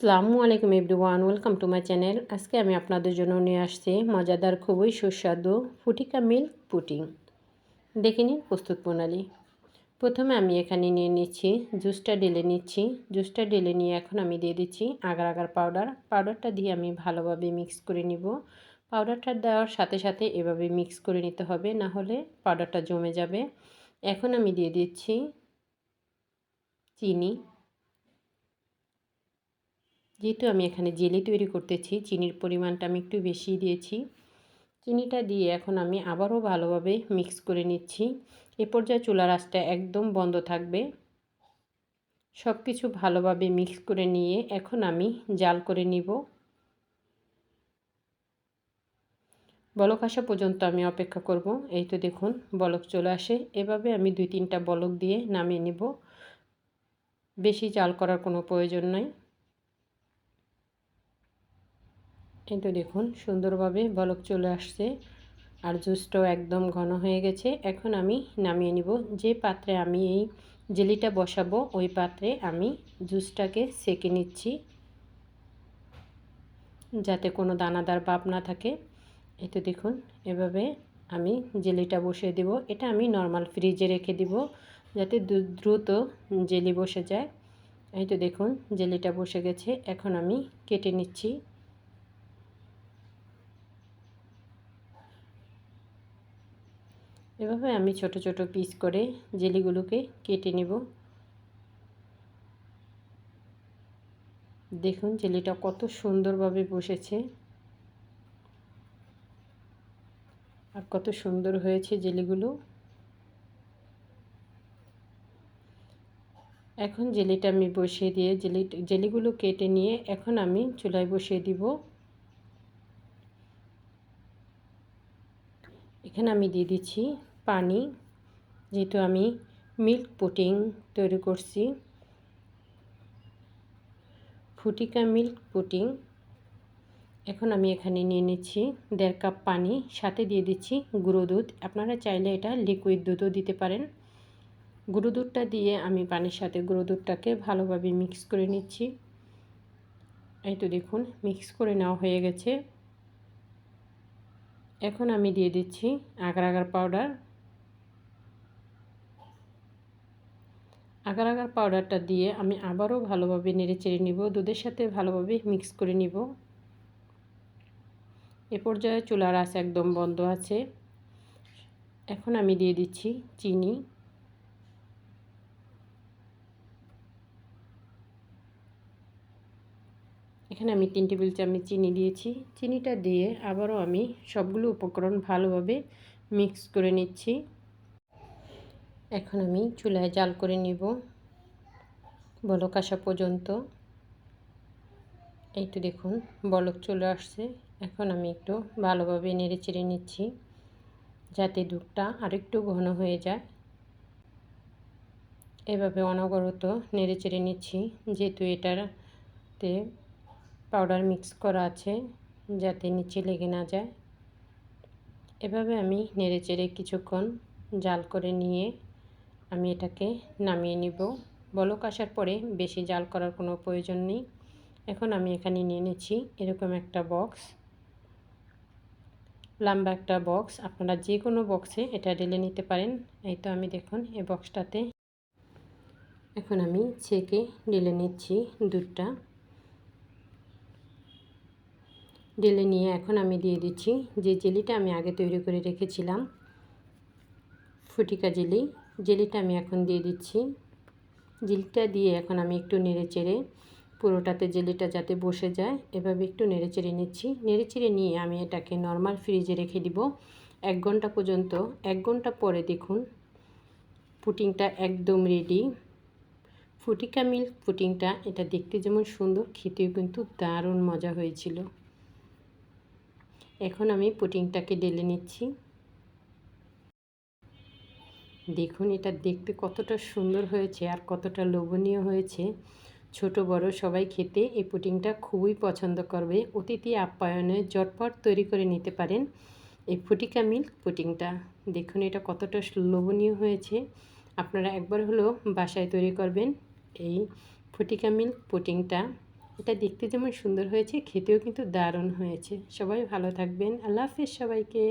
আসসালামু আলাইকুম everyone, welcome to my channel. আজকে আমি আপনাদের জন্য নিয়ে আসছি মজাদার খুবই সুস্বাদু ফুটিকা মিল্ক পুডিং। দেখে নিন প্রস্তুত প্রণালী। প্রথমে আমি এখানে নিয়ে নিচ্ছি জুসটা ঢেলে নিচ্ছি। জুসটা ঢেলে নিয়ে এখন আমি দিয়ে দিচ্ছি আগার আগার পাউডারটা দিয়ে আমি ভালোভাবে মিক্স করে নিব। পাউডারটা দেওয়ার সাথে সাথে এভাবে মিক্স করে নিতে হবে, না হলে পাউডারটা জমে যাবে। এখন আমি দিয়ে দিচ্ছি চিনি। যেহেতু আমি এখানে জেলি তৈরি করতেছি, চিনির পরিমাণটা আমি একটু বেশি দিয়েছি। চিনিটা দিয়ে এখন আমি আবারও ভালোভাবে মিক্স করে নিচ্ছি। এ পর্যায়ে চুলার আঁচটা একদম বন্ধ থাকবে। সব কিছু ভালোভাবে মিক্স করে নিয়ে এখন আমি জাল করে নিব। বলক আসা পর্যন্ত আমি অপেক্ষা করব। এই তো দেখুন বলক চলে আসে। এভাবে আমি 2-3টা বলক দিয়ে নামিয়ে নেব। বেশি জাল করার কোনো প্রয়োজন নাই। এই তো দেখুন সুন্দরভাবে বলক চলে আসছে আর জুসটাও একদম ঘন হয়ে গেছে। এখন আমি নামিয়ে নিব। যে পাত্রে আমি এই জেলিটা বসাবো ওই পাত্রে আমি জুসটাকে সেঁকে নিচ্ছি, যাতে কোনো দানাদার ভাব না থাকে। এই তো দেখুন এভাবে আমি জেলিটা বসিয়ে দেব। এটা আমি নর্মাল ফ্রিজে রেখে দিব যাতে দ্রুত জেলি বসে যায়। এই তো দেখুন জেলিটা বসে গেছে। এখন আমি কেটে নিচ্ছি। এভাবে আমি ছোট ছোট পিস করে জেলিগুলোকে কেটে নেব। দেখুন জেলিটা কত সুন্দরভাবে বসেছে আর কত সুন্দর হয়েছে জেলিগুলো। এখন জেলিটা আমি বসিয়ে দিয়ে জেলিগুলো কেটে নিয়ে এখন আমি চুলায় বসিয়ে দিব। এখানে আমি দিয়ে দিচ্ছি পানি। যেহেতু আমি মিল্ক পুডিং তৈরি করছি, ফুটিকা মিল্ক পুডিং। এখন আমি এখানে নিয়ে নিচ্ছি 1.5 কাপ পানি, সাথে দিয়ে দিচ্ছি গুঁড়ো দুধ। আপনারা চাইলে এটা লিকুইড দুধও দিতে পারেন। গুঁড়ো দুধটা দিয়ে আমি পানির সাথে গুঁড়ো দুধটাকে ভালোভাবে মিক্স করে নিচ্ছি। এই তো দেখুন মিক্স করে নেওয়া হয়ে গেছে। এখন আমি দিয়ে দিচ্ছি agar agar powder. Agar agar পাউডারটা দিয়ে আমি আবারও ভালোভাবে নেড়েচেড়ে নিব, দুধের সাথে ভালোভাবে মিক্স করে নিব। এ পর্যায়ে চুলার আঁচ একদম বন্ধ আছে। এখন আমি দিয়ে দিচ্ছি চিনি। এখানে আমি 3 টেবিল চামচ চিনি দিয়েছি। চিনিটা দিয়ে আবারও আমি সবগুলো উপকরণ ভালোভাবে মিক্স করে নিচ্ছি। এখন আমি চুলায় জাল করে নিব বলক আসা পর্যন্ত। এই তো দেখুন বলক চলে আসছে। এখন আমি একটু ভালোভাবে নেড়েচেড়ে নিচ্ছি যাতে দুধটা আরেকটু ঘন হয়ে যায়। এভাবে অনবরত নেড়েচেড়ে নিচ্ছি, যেহেতু এটাতে পাউডার মিক্স করা আছে যাতে নিচে লেগে না যায়। এভাবে আমি নেড়েচেড়ে কিছুক্ষণ জাল করে নিয়ে আমি এটাকে নামিয়ে নিব। বলক আসার পরে বেশি জাল করার কোনো প্রয়োজন নেই। এখন আমি এখানে নিয়ে নিচ্ছি এরকম একটা বক্স, লম্বা একটা বক্স। আপনারা যে কোনো বক্সে এটা ঢেলে নিতে পারেন। এই তো আমি দেখুন এই বক্সটাতে এখন আমি ছেঁকে ঢেলে নিচ্ছি দুধটা। ঢেলে নিয়ে এখন আমি দিয়ে দিচ্ছি যে জেলিটা আমি আগে তৈরি করে রেখেছিলাম, ফুটিকা জেলিটা আমি এখন দিয়ে দিচ্ছি। জেলিটা দিয়ে এখন আমি একটু নেড়েচেড়ে পুরোটাতে জেলিটা যাতে বসে যায় এভাবে একটু নেড়েচেড়ে নিচ্ছি। নেড়েচেড়ে নিয়ে আমি এটাকে নর্মাল ফ্রিজে রেখে দিব 1 ঘন্টা পর্যন্ত। 1 ঘন্টা পরে দেখুন পুডিংটা একদম রেডি। ফুটিকা মিল্ক পুডিংটা এটা দেখতে যেমন সুন্দর, খেতেও কিন্তু দারুণ মজা হয়েছিল। এখন আমি পুডিংটাকে ঢেলে নিচ্ছি। দেখুন এটা দেখতে কতটা সুন্দর হয়েছে আর কতটা লোভনীয় হয়েছে। ছোট বড় সবাই খেতে এই পুডিংটা খুবই পছন্দ করবে। অতিথি আপ্যায়নে ঝটপট তৈরি করে নিতে পারেন এই ফুটিকা মিল্ক পুডিংটা। দেখুন এটা কতটা লোভনীয় হয়েছে। আপনারা একবার হলেও বাসায় তৈরি করবেন এই ফুটিকা মিল্ক পুডিংটা। এটা দেখতে যেমন সুন্দর হয়েছে, খেতেও কিন্তু দারুণ হয়েছে। সবাই ভালো থাকবেন। আল্লাহ হাফেজ সবাইকে।